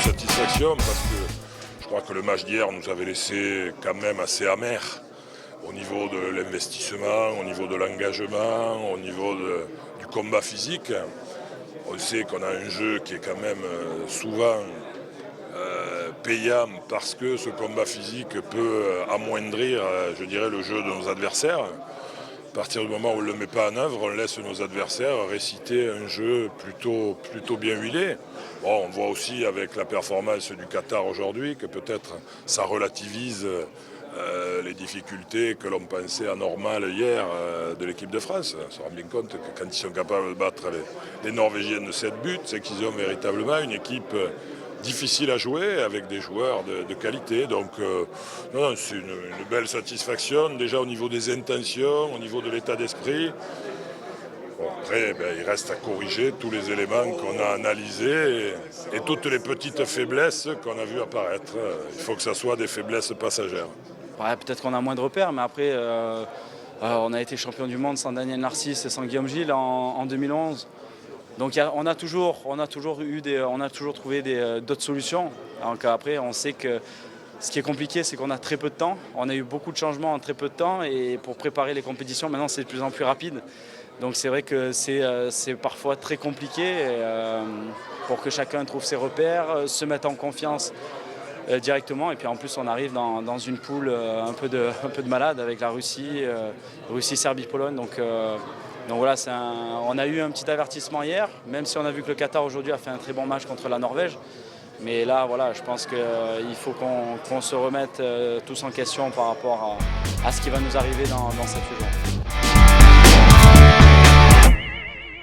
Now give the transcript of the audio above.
satisfaction parce que je crois que le match d'hier nous avait laissé quand même assez amer au niveau de l'investissement, au niveau de l'engagement, au niveau du combat physique. On sait qu'on a un jeu qui est quand même souvent payant parce que ce combat physique peut amoindrir, je dirais, le jeu de nos adversaires. À partir du moment où on ne le met pas en œuvre, on laisse nos adversaires réciter un jeu plutôt bien huilé. Bon, on voit aussi avec la performance du Qatar aujourd'hui que peut-être ça relativise les difficultés que l'on pensait anormales hier de l'équipe de France. On se rend bien compte que quand ils sont capables de battre les Norvégiens de 7 buts, c'est qu'ils ont véritablement une équipe difficile à jouer avec des joueurs de qualité. Donc non, c'est une belle satisfaction déjà au niveau des intentions, au niveau de l'état d'esprit. Bon, après, il reste à corriger tous les éléments qu'on a analysés et toutes les petites faiblesses qu'on a vues apparaître. Il faut que ça soit des faiblesses passagères. Ouais, peut-être qu'on a moins de repères, mais après, on a été champion du monde sans Daniel Narcisse et sans Guillaume Gilles en 2011. Donc on a toujours trouvé d'autres solutions. Donc après, on sait que ce qui est compliqué, c'est qu'on a très peu de temps. On a eu beaucoup de changements en très peu de temps et pour préparer les compétitions, maintenant c'est de plus en plus rapide. Donc c'est vrai que c'est parfois très compliqué pour que chacun trouve ses repères, se mette en confiance directement. Et puis en plus, on arrive dans une poule un peu de malade avec la Russie, Serbie, Pologne. Donc voilà, on a eu un petit avertissement hier, même si on a vu que le Qatar aujourd'hui a fait un très bon match contre la Norvège. Mais là, voilà, je pense qu'il faut qu'on se remette tous en question par rapport à ce qui va nous arriver dans cette saison.